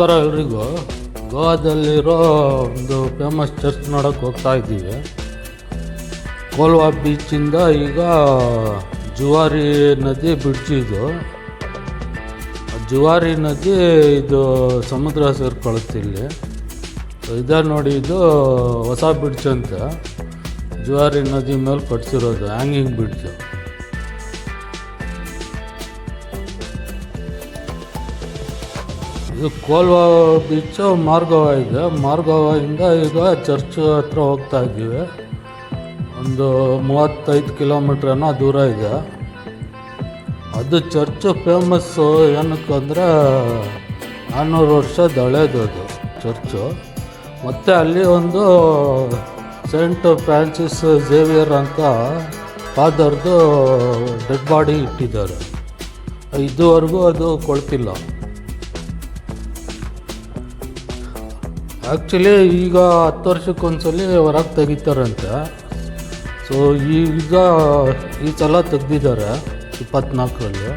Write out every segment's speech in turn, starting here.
ನಮಸ್ಕಾರ ಎಲ್ರಿಗೂ. ಗೋವಾದಲ್ಲಿರೋ ಒಂದು ಫೇಮಸ್ ಚರ್ಚ್ ನೋಡೋಕ್ಕೆ ಹೋಗ್ತಾ ಇದ್ದೀವಿ. ಕೋಲ್ವಾ ಬೀಚಿಂದ ಈಗ ಜುವಾರಿ ನದಿ ಬ್ರಿಡ್ಜ್ ಇದು. ಜುವಾರಿ ನದಿ ಇದು ಸಮುದ್ರ ಸೇರ್ಕೊಳ್ಳುತ್ತೆ ಇಲ್ಲಿ. ಇದೇ ನೋಡಿ, ಇದು ಹೊಸ ಬ್ರಿಡ್ಜ್ ಅಂತ ಜುವಾರಿ ನದಿ ಮೇಲೆ ಕಟ್ಸಿರೋದು, ಹ್ಯಾಂಗಿಂಗ್ ಬ್ರಿಡ್ಜು. ಇದು ಕೋಲ್ವಾ ಬೀಚು ಮಾರ್ಗೋವಾ ಇದೆ. ಮಾರ್ಗೋವಾಯಿಂದ ಈಗ ಚರ್ಚ್ ಹತ್ರ ಹೋಗ್ತಾ ಇದ್ದೀವಿ. ಒಂದು 35 ಕಿಲೋಮೀಟ್ರನ ದೂರ ಇದೆ. ಅದು ಚರ್ಚು ಫೇಮಸ್ಸು ಏನಕ್ಕಂದರೆ 400 ವರ್ಷದ ಹಳೇದು ಅದು ಚರ್ಚು. ಮತ್ತು ಅಲ್ಲಿ ಒಂದು ಸೈಂಟ್ ಫ್ರಾನ್ಸಿಸ್ ಝೇವಿಯರ್ ಅಂತ ಫಾದರ್ದು ಡೆಡ್ ಬಾಡಿ ಇಟ್ಟಿದ್ದಾರೆ. ಇದುವರೆಗೂ ಅದು ಕೊಳ್ತಿಲ್ಲ. ಆ್ಯಕ್ಚುಲಿ ಈಗ 10 ವರ್ಷಕ್ಕೊಂದ್ಸಲಿ ಹೊರಗೆ ತೆಗಿತಾರಂತೆ. ಸೊ ಈಗ ಈ ಸಲ ತೆಗ್ದಿದ್ದಾರೆ 24ರಲ್ಲಿ.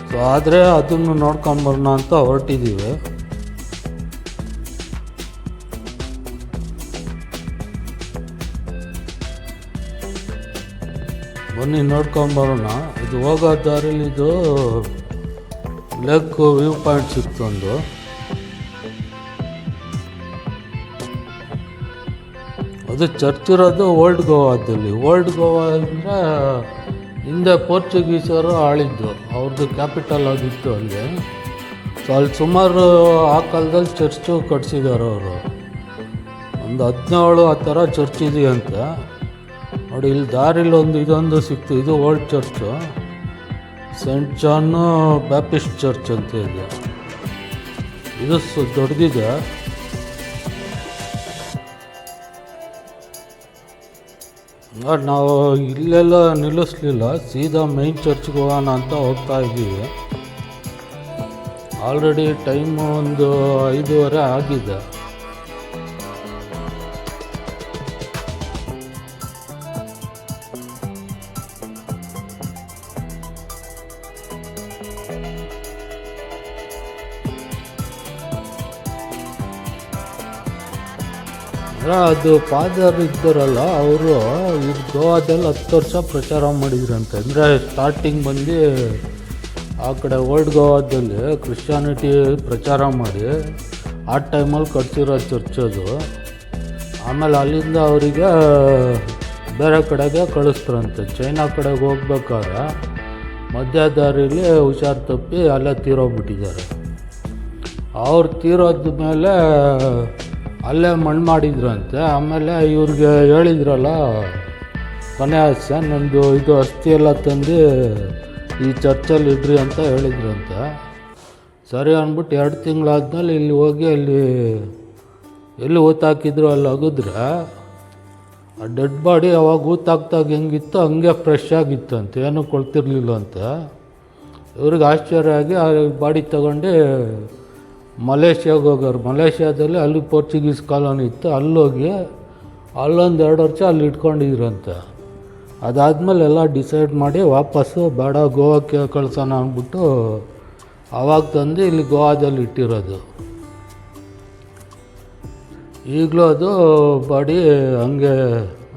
ಸೊ ಆದರೆ ಅದನ್ನು ನೋಡ್ಕೊಂಬರೋಣ ಅಂತ ಹೊರಟಿದ್ದೀವಿ. ಬನ್ನಿ ನೋಡ್ಕೊಂಬರೋಣ. ಇದು ಹೋಗೋ ದಾರಿಲಿ ಇದು ಲೇಕ್ ವ್ಯೂ ಪಾಯಿಂಟ್ ಸಿಕ್ತೊಂದು. ಅದು ಚರ್ಚ್ ಇರೋದು ಓಲ್ಡ್ ಗೋವಾದಲ್ಲಿ. ಓಲ್ಡ್ ಗೋವಾ ಅಂದರೆ ಹಿಂದೆ ಪೋರ್ಚುಗೀಸರು ಆಳಿದ್ದು, ಅವ್ರದ್ದು ಕ್ಯಾಪಿಟಲ್ ಆಗಿತ್ತು ಅಲ್ಲಿ. ಸೊ ಅಲ್ಲಿ ಸುಮಾರು ಆ ಕಾಲದಲ್ಲಿ ಚರ್ಚು ಕಟ್ಸಿದ್ದಾರೆ ಅವರು. ಒಂದು 17 ಆ ಥರ ಚರ್ಚ್ ಇದೆಯಂತೆ. ನೋಡಿ ಇಲ್ಲಿ ದಾರಿಲಿ ಇದೊಂದು ಸಿಕ್ತು. ಇದು old church, saint John Baptist church ಅಂತ ಇದೆ. ಇದು ದೊಡ್ಡದಿದೆ. ನಾವು ಇಲ್ಲೆಲ್ಲ ನಿಲ್ಲಿಸ್ಲಿಲ್ಲ, ಸೀದಾ ಮೈನ್ ಚರ್ಚ್ಗೆ ಹೋಗೋಣ ಅಂತ ಹೋಗ್ತಾ ಇದ್ದೀವಿ. ಆಲ್ರೆಡಿ ಟೈಮು ಒಂದು 5:30 ಆಗಿದೆ. ಅದು ಫಾದರ್ ಇದ್ದಾರಲ್ಲ, ಅವರು ಈ ಗೋವಾದಲ್ಲಿ 10 ವರ್ಷ ಪ್ರಚಾರ ಮಾಡಿದ್ರಂತೆ. ಅಂದರೆ ಸ್ಟಾರ್ಟಿಂಗ್ ಬಂದು ಆ ಕಡೆ ಓಲ್ಡ್ ಗೋವಾದಲ್ಲಿ ಕ್ರಿಶ್ಚಿಯಾನಿಟಿ ಪ್ರಚಾರ ಮಾಡಿ ಆ ಟೈಮಲ್ಲಿ ಕಟ್ಸಿರೋ ಚರ್ಚ್ ಅದು. ಆಮೇಲೆ ಅಲ್ಲಿಂದ ಅವರಿಗೆ ಬೇರೆ ಕಡೆಗೆ ಕಳಿಸ್ತಾರಂತೆ. ಚೈನಾ ಕಡೆಗೆ ಹೋಗ್ಬೇಕಾದ್ರೆ ಮಧ್ಯ ದಾರಿಲಿ ಹುಷಾರು ತಪ್ಪಿ ಅಲ್ಲೇ ತೀರೋಗ್ಬಿಟ್ಟಿದ್ದಾರೆ. ಅವ್ರು ತೀರೋದ ಮೇಲೆ ಅಲ್ಲೇ ಮಣ್ಣು ಮಾಡಿದ್ರಂತೆ. ಆಮೇಲೆ ಇವ್ರಿಗೆ ಹೇಳಿದ್ರಲ್ಲ ಕೊನೆ ಆಸೆ, ನಂದು ಇದು ಅಸ್ಥಿ ಎಲ್ಲ ತಂದು ಈ ಚರ್ಚಲ್ಲಿ ಇಡ್ರಿ ಅಂತ ಹೇಳಿದ್ರಂತೆ. ಸರಿ ಅಂದ್ಬಿಟ್ಟು 2 ತಿಂಗಳಾದ್ಮೇಲೆ ಇಲ್ಲಿ ಹೋಗಿ ಅಲ್ಲಿ ಎಲ್ಲಿ ಊತಾಕಿದ್ರು ಅಲ್ಲಿ ಅಗಿದ್ರೆ ಆ ಡೆಡ್ ಬಾಡಿ ಅವಾಗ ಊತಾಕ್ತಾಗ ಹೆಂಗಿತ್ತು ಹಂಗೆ ಫ್ರೆಶ್ ಆಗಿತ್ತಂತೆ, ಏನೂ ಕೊಳ್ತಿರ್ಲಿಲ್ಲ ಅಂತ. ಇವ್ರಿಗೆ ಆಶ್ಚರ್ಯ ಆಗಿ ಆ ಬಾಡಿ ತಗೊಂಡು ಮಲೇಷ್ಯಾಗೆ ಹೋಗೋರು. ಮಲೇಷ್ಯಾದಲ್ಲಿ ಅಲ್ಲಿ ಪೋರ್ಚುಗೀಸ್ ಕಾಲೋನಿ ಇತ್ತು, ಅಲ್ಲೋಗಿ ಅಲ್ಲೊಂದು 2 ವರ್ಷ ಅಲ್ಲಿ ಇಟ್ಕೊಂಡಿದ್ರಂತೆ. ಅದಾದಮೇಲೆ ಎಲ್ಲ ಡಿಸೈಡ್ ಮಾಡಿ ವಾಪಸ್ಸು ಬೇಡ ಗೋವಾಕ್ಕೆ ಕಳ್ಸೋಣ ಅಂದ್ಬಿಟ್ಟು ಆವಾಗ ತಂದು ಇಲ್ಲಿ ಗೋವಾದಲ್ಲಿ ಇಟ್ಟಿರೋದು. ಈಗಲೂ ಅದು ಬಾಡಿ ಹಂಗೆ,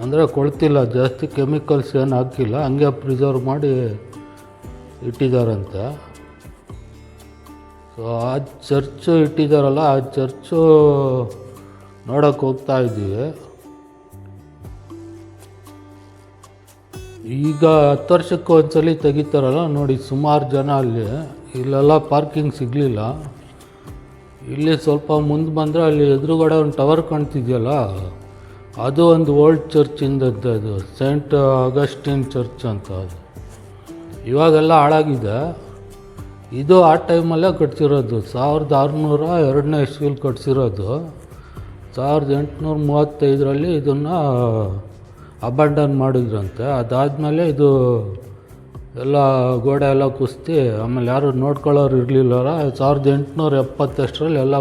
ಅಂದರೆ ಕೊಳ್ತಿಲ್ಲ, ಜಾಸ್ತಿ ಕೆಮಿಕಲ್ಸ್ ಏನು ಹಾಕಿಲ್ಲ, ಹಂಗೆ ಪ್ರಿಸರ್ವ್ ಮಾಡಿ ಇಟ್ಟಿದ್ದಾರಂತೆ. ಸೊ ಆ ಚರ್ಚು ಇಟ್ಟಿದ್ದಾರಲ್ಲ, ಆ ಚರ್ಚು ನೋಡೋಕ್ಕೆ ಹೋಗ್ತಾ ಇದ್ದೀವಿ. ಈಗ 10 ವರ್ಷಕ್ಕೆ ಒಂದ್ಸಲಿ ತೆಗಿತಾರಲ್ಲ ನೋಡಿ, ಸುಮಾರು ಜನ ಅಲ್ಲಿ. ಇಲ್ಲೆಲ್ಲ ಪಾರ್ಕಿಂಗ್ ಸಿಗಲಿಲ್ಲ. ಇಲ್ಲಿ ಸ್ವಲ್ಪ ಮುಂದೆ ಬಂದರೆ ಅಲ್ಲಿ ಎದುರುಗಡೆ ಒಂದು ಟವರ್ ಕಾಣ್ತಿದೆಯಲ್ಲ, ಅದು ಒಂದು ಓಲ್ಡ್ ಚರ್ಚಿಂದದ್ದು. ಅದು ಸೈಂಟ್ ಆಗಸ್ಟಿನ್ ಚರ್ಚ್ ಅಂತ. ಅದು ಇವಾಗೆಲ್ಲ ಹಾಳಾಗಿದೆ. ಇದು ಆ ಟೈಮಲ್ಲೇ ಕಟ್ಸಿರೋದು, 1602ನೇ ಇಸ್ವಿಲಿ ಕಟ್ಸಿರೋದು. 1835ರಲ್ಲಿ ಇದನ್ನು ಅಬಂಡನ್ ಮಾಡಿದ್ರಂತೆ. ಅದಾದಮೇಲೆ ಇದು ಎಲ್ಲ ಗೋಡೆ ಎಲ್ಲ ಕುಸ್ತಿ, ಆಮೇಲೆ ಯಾರು ನೋಡ್ಕೊಳ್ಳೋರು ಇರಲಿಲ್ಲ. 1878ರಲ್ಲಿ ಎಲ್ಲ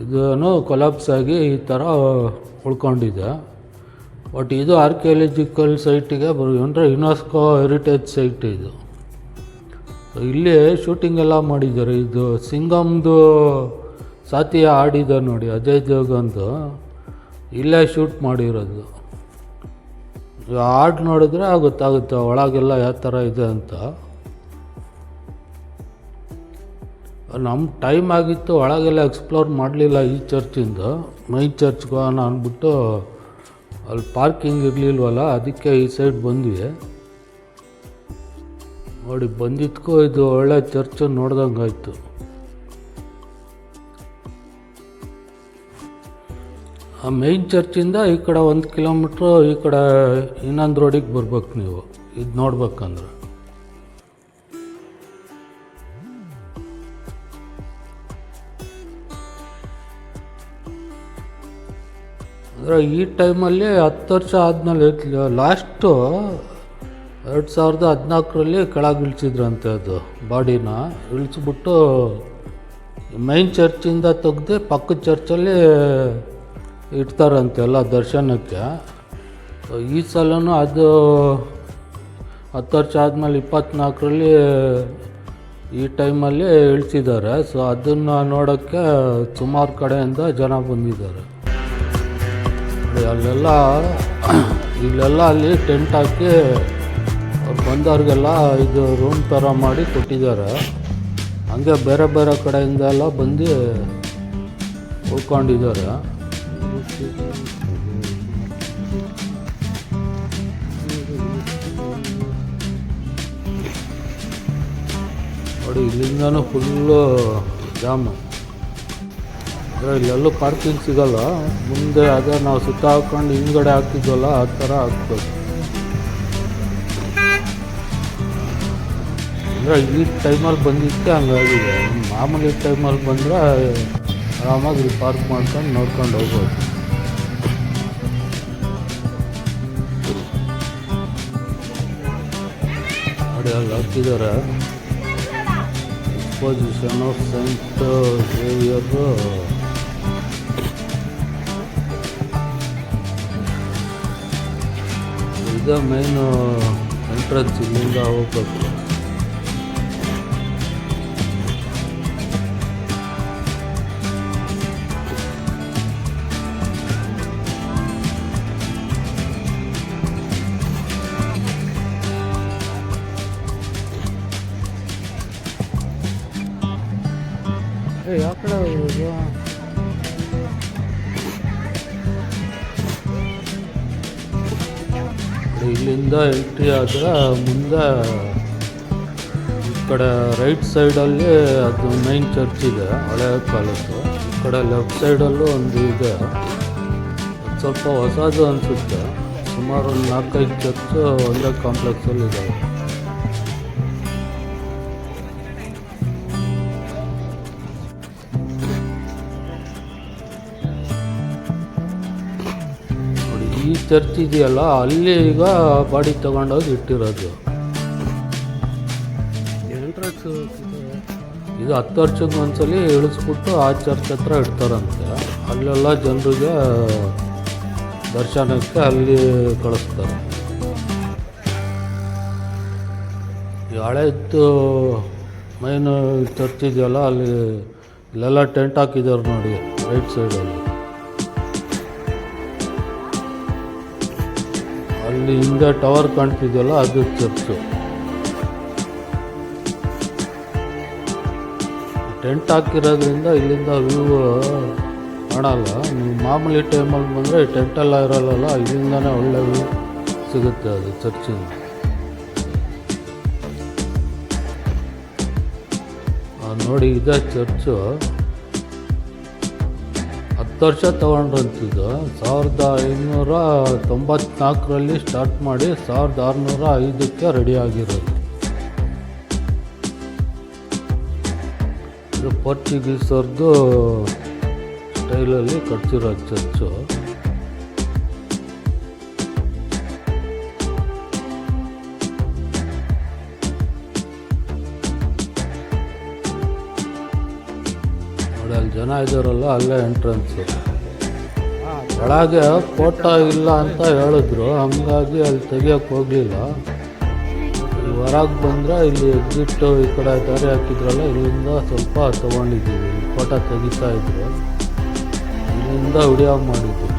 ಇದೂ ಕೊಲಾಪ್ಸ್ ಆಗಿ ಈ ಥರ ಉಳ್ಕೊಂಡಿದೆ. ಬಟ್ ಇದು ಆರ್ಕಿಯಾಲಜಿಕಲ್ ಸೈಟಿಗೆ ಅಂದರೆ ಯುನೆಸ್ಕೋ ಹೆರಿಟೇಜ್ ಸೈಟ್ ಇದು. ಇಲ್ಲಿ ಶೂಟಿಂಗ್ ಎಲ್ಲ ಮಾಡಿದ್ದಾರೆ. ಇದು ಸಿಂಗಮ್ದು ಸಾತಿಯ ಹಾಡಿದೆ ನೋಡಿ, ಅಜಯ್ ದೇವ್ಗನ್ದು, ಇಲ್ಲೇ ಶೂಟ್ ಮಾಡಿರೋದು. ಹಾಡು ನೋಡಿದ್ರೆ ಗೊತ್ತಾಗುತ್ತೆ ಒಳಗೆಲ್ಲ ಯಾವ ಥರ ಇದೆ ಅಂತ. ನಮ್ಮ ಟೈಮ್ ಆಗಿತ್ತು, ಒಳಗೆಲ್ಲ ಎಕ್ಸ್ಪ್ಲೋರ್ ಮಾಡಲಿಲ್ಲ ಈ ಚರ್ಚಿಂದು. ಮೈನ್ ಚರ್ಚ್ಗೆ ಹೋಗೋಣ ಅಂದ್ಬಿಟ್ಟು ಅಲ್ಲಿ ಪಾರ್ಕಿಂಗ್ ಇರಲಿಲ್ವಲ್ಲ, ಅದಕ್ಕೆ ಈ ಸೈಡ್ ಬಂದ್ವಿ. ನೋಡಿ ಬಂದಿದ್ದಕ್ಕೂ ಇದು ಒಳ್ಳೆ ಚರ್ಚ್ ನೋಡ್ದಂಗೆ ಆಯಿತು. ಆ ಮೈನ್ ಚರ್ಚಿಂದ ಈ ಕಡೆ 1 ಕಿಲೋಮೀಟ್ರು ಈ ಕಡೆ ಇನ್ನೊಂದು ರೋಡಿಗೆ ಬರ್ಬೇಕು ನೀವು ಇದು ನೋಡ್ಬೇಕಂದ್ರೆ. ಅಂದರೆ ಈ ಟೈಮಲ್ಲಿ 10 ವರ್ಷ ಆದಮೇಲೆ ಲಾಸ್ಟು 2014ರಲ್ಲಿ ಕೆಳಗೆ ಇಳಿಸಿದ್ರಂತೆ ಅದು ಬಾಡಿನ. ಇಳಿಸ್ಬಿಟ್ಟು ಮೈನ್ ಚರ್ಚಿಂದ ತೆಗ್ದು ಪಕ್ಕದ ಚರ್ಚಲ್ಲಿ ಇಡ್ತಾರಂತೆ ಎಲ್ಲ ದರ್ಶನಕ್ಕೆ. ಈ ಸಲನೂ ಅದು 10 ವರ್ಷ ಆದಮೇಲೆ 2024ರಲ್ಲಿ ಈ ಟೈಮಲ್ಲಿ ಇಳಿಸಿದ್ದಾರೆ. ಸೊ ಅದನ್ನು ನೋಡೋಕ್ಕೆ ಸುಮಾರು ಕಡೆಯಿಂದ ಜನ ಬಂದಿದ್ದಾರೆ. ಇಲ್ಲೆಲ್ಲ ಅಲ್ಲಿ ಟೆಂಟ್ ಹಾಕಿ ಅವ್ರು ಬಂದವ್ರಿಗೆಲ್ಲ ಇದು ರೂಮ್ ಥರ ಮಾಡಿ ಕೊಟ್ಟಿದ್ದಾರೆ. ಹಂಗೆ ಬೇರೆ ಬೇರೆ ಕಡೆಯಿಂದ ಎಲ್ಲ ಬಂದು ಉಳ್ಕೊಂಡಿದ್ದಾರೆ. ನೋಡಿ ಇಲ್ಲಿಂದನೂ ಫುಲ್ಲು ಜಾಮು. ಅಂದರೆ ಇಲ್ಲೆಲ್ಲೂ ಪಾರ್ಕಿಂಗ್ ಸಿಗೋಲ್ಲ. ಮುಂದೆ ಅದೇ ನಾವು ಸುತ್ತ ಹಾಕ್ಕೊಂಡು ಹಿಂದ್ಗಡೆ ಹಾಕ್ತಿದ್ವಲ್ಲ ಆ ಥರ ಹಾಕ್ಬೇಕು. ಅಂದರೆ ಈ ಟೈಮಲ್ಲಿ ಬಂದಿದ್ದಕ್ಕೆ ಹಂಗಾಗಿದೆ. ಮಾಮೂಲಿ ಟೈಮಲ್ಲಿ ಬಂದರೆ ಆರಾಮಾಗಿ ಪಾರ್ಕ್ ಮಾಡ್ಕೊಂಡು ನೋಡ್ಕೊಂಡು ಹೋಗ್ಬೋದು. ನೋಡಿ ಅಲ್ಲಿ ಹಾಕಿದ್ದಾರೆ ಎಕ್ಸ್ಪೋಸಿಷನ್ ಆಫ್ ಸೈಂಟ್ ಝೇವಿಯರ್. ಇದು ಮೇನು ಎಂಟ್ರೆನ್ಸ್, ಇಲ್ಲಿಂದ ಹೋಗ್ಬೇಕು. ಯಾವ ಕಡೆ ಹೋಗೋದು? ಇಲ್ಲಿಂದ ಎಂಟ್ರಿ ಆದರೆ ಮುಂದೆ ಈ ಕಡೆ ರೈಟ್ ಸೈಡಲ್ಲಿ ಅದು ಮೈನ್ ಚರ್ಚ್ ಇದೆ, ಹಳೆ ಕಾಲದ್ದು. ಈ ಕಡೆ ಲೆಫ್ಟ್ ಸೈಡಲ್ಲೂ ಒಂದು ಇದೆ, ಅದು ಸ್ವಲ್ಪ ಹೊಸದು ಅನಿಸುತ್ತೆ. ಸುಮಾರು ಒಂದು 4-5 ಚರ್ಚು ಒಂದೇ ಕಾಂಪ್ಲೆಕ್ಸಲ್ಲಿ ಇದ್ದಾವೆ. ಈ ಚರ್ಚ್ ಇದೆಯಲ್ಲ, ಅಲ್ಲಿ ಈಗ ಬಾಡಿ ತಗೊಂಡೋಗಿ ಇಟ್ಟಿರೋದು. ಇದು 10 ವರ್ಷಕ್ಕೆ ಒಂದ್ಸಲಿ ಇಳಿಸ್ಬಿಟ್ಟು ಆ ಚರ್ಚ್ ಹತ್ರ ಇಡ್ತಾರಂತೆ. ಅಲ್ಲೆಲ್ಲ ಜನರಿಗೆ ದರ್ಶನಕ್ಕೆ ಅಲ್ಲಿ ಕಳಿಸ್ತಾರೆ. ಈ ಹಳೆದ್ದು ಮೈನ್ ಚರ್ಚ್ ಇದೆಯಲ್ಲ, ಅಲ್ಲಿ ಇಲ್ಲೆಲ್ಲ ಟೆಂಟ್ ಹಾಕಿದ್ದಾರೆ ನೋಡಿ ರೈಟ್ ಸೈಡಲ್ಲಿ. ಅಲ್ಲಿ ಹಿಂದೆ ಟವರ್ ಕಾಣ್ತಿದೆಯಲ್ಲ, ಅದು ಚರ್ಚು. ಟೆಂಟ್ ಹಾಕಿರೋದ್ರಿಂದ ಇಲ್ಲಿಂದ ವ್ಯೂ ಕಾಣಲ್ಲ. ನೀವು ಮಾಮೂಲಿ ಟೈಮಲ್ಲಿ ಬಂದರೆ ಟೆಂಟೆಲ್ಲ ಇರಲ್ಲ, ಇಲ್ಲಿಂದನೇ ಒಳ್ಳೆ ವ್ಯೂ ಸಿಗುತ್ತೆ ಅದು ಚರ್ಚಿಂದ. ನೋಡಿ ಇದೇ ಚರ್ಚು. 10 ವರ್ಷ ತೊಗೊಂಡ್ರಂತಿದ್ದು 1594ರಲ್ಲಿ ಸ್ಟಾರ್ಟ್ ಮಾಡಿ 1605ಕ್ಕೆ ರೆಡಿ ಆಗಿರೋದು. ಇದು ಪೋರ್ಚುಗೀಸರ್ದು ಸ್ಟೈಲಲ್ಲಿ ಕಟ್ಸಿರೋ ಚರ್ಚು. ಅಲ್ಲಿ ಜನ ಇದ್ದಾರಲ್ಲ, ಅಲ್ಲೇ ಎಂಟ್ರೆನ್ಸು. ಒಳಗೆ ಫೋಟೋ ಇಲ್ಲ ಅಂತ ಹೇಳಿದ್ರು, ಹಂಗಾಗಿ ಅಲ್ಲಿ ತೆಗಿಯೋಕ್ಕೆ ಹೋಗಲಿಲ್ಲ. ಹೊರಗೆ ಬಂದರೆ ಇಲ್ಲಿ ಎಕ್ಸಿಟ್ಟು ಈ ಕಡೆ ದಾರಿ ಹಾಕಿದ್ರಲ್ಲ, ಇಲ್ಲಿಂದ ಸ್ವಲ್ಪ ತೊಗೊಂಡಿದ್ದೀವಿ. ಫೋಟೋ ತೆಗಿತಾ ಇದ್ರು, ಇಲ್ಲಿಂದ ವಿಡಿಯೋ ಮಾಡಿದ್ದೀನಿ.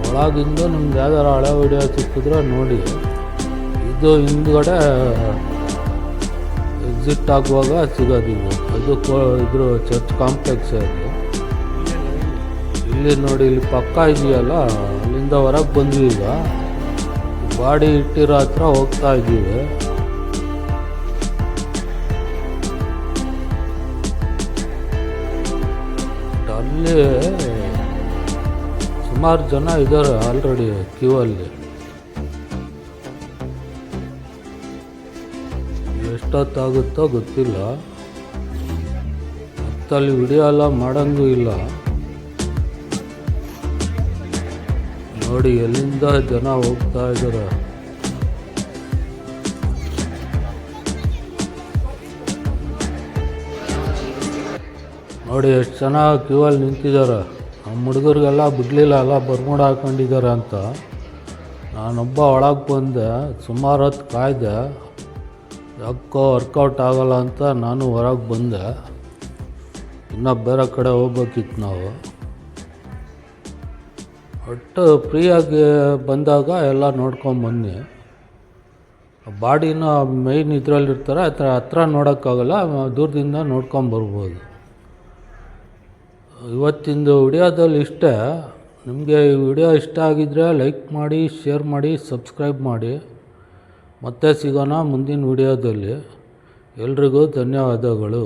ಒಳಗಿಂದ ನಿಮ್ಗೆ ಯಾವ್ದಾರು ಹಳೆ ವಿಡಿಯೋ ಸಿಕ್ಕಿದ್ರೆ ನೋಡಿ. ಇದು ಹಿಂದ್ಗಡೆ ಎಕ್ಸಿಟ್ ಆಗುವಾಗ ಸಿಗೋದಿದೆ. ಅದು ಇದ್ರ ಚರ್ಚ್ ಕಾಂಪ್ಲೆಕ್ಸ್ ಅದು. ಇಲ್ಲಿ ನೋಡಿ, ಇಲ್ಲಿ ಪಕ್ಕ ಇದೆಯಲ್ಲ, ಅಲ್ಲಿಂದ ಹೊರಗೆ ಬಂದ್ವಿ. ಈಗ ಗಾಡಿ ಇಟ್ಟಿರೋ ಹತ್ರ ಹೋಗ್ತಾ ಇದ್ದೀವಿ. ಅಲ್ಲಿ ಸುಮಾರು ಜನ ಇದ್ದಾರೆ ಆಲ್ರೆಡಿ ಕ್ಯೂ ಅಲ್ಲಿ. ಎಷ್ಟೊತ್ತಾಗುತ್ತೋ ಗೊತ್ತಿಲ್ಲ. ಮತ್ತಲ್ಲಿ ವಿಡಿಯೋ ಎಲ್ಲ ಮಾಡೋಂಗೂ ಇಲ್ಲ. ನೋಡಿ ಎಲ್ಲಿಂದ ಜನ ಹೋಗ್ತಾ ಇದ್ದಾರೆ. ನೋಡಿ ಎಷ್ಟು ಜನ ಕ್ಯೂ ಅಲ್ಲಿ ನಿಂತಿದ್ದಾರೆ. ನಮ್ಮ ಹುಡುಗರಿಗೆಲ್ಲ ಬಿಡಲಿಲ್ಲ, ಎಲ್ಲ ಬರ್ಮೋಡ ಹಾಕೊಂಡಿದ್ದಾರೆ ಅಂತ. ನಾನೊಬ್ಬ ಒಳಗೆ ಬಂದೆ, ಸುಮಾರು ಹೊತ್ತು ಕಾಯ್ದೆ. ಯಾಕೋ ವರ್ಕೌಟ್ ಆಗೋಲ್ಲ ಅಂತ ನಾನು ಹೊರಗೆ ಬಂದೆ. ಇನ್ನೂ ಬೇರೆ ಕಡೆ ಹೋಗ್ಬೇಕಿತ್ತು ನಾವು. ಒಟ್ಟು ಫ್ರೀಯಾಗಿ ಬಂದಾಗ ಎಲ್ಲ ನೋಡ್ಕೊಂಬನ್ನಿ. ಬಾಡಿನ ಮೇಯ್ನ್ ಇದರಲ್ಲಿರ್ತಾರೆ, ಹತ್ರ ನೋಡೋಕ್ಕಾಗಲ್ಲ, ದೂರದಿಂದ ನೋಡ್ಕೊಂಬರ್ಬೋದು. ಇವತ್ತಿಂದು ವಿಡಿಯೋದಲ್ಲಿ ಇಷ್ಟೇ. ನಿಮಗೆ ಈ ವಿಡಿಯೋ ಇಷ್ಟ ಆಗಿದ್ದರೆ ಲೈಕ್ ಮಾಡಿ, ಶೇರ್ ಮಾಡಿ, ಸಬ್ಸ್ಕ್ರೈಬ್ ಮಾಡಿ. ಮತ್ತೆ ಸಿಗೋಣ ಮುಂದಿನ ವಿಡಿಯೋದಲ್ಲಿ. ಎಲ್ರಿಗೂ ಧನ್ಯವಾದಗಳು.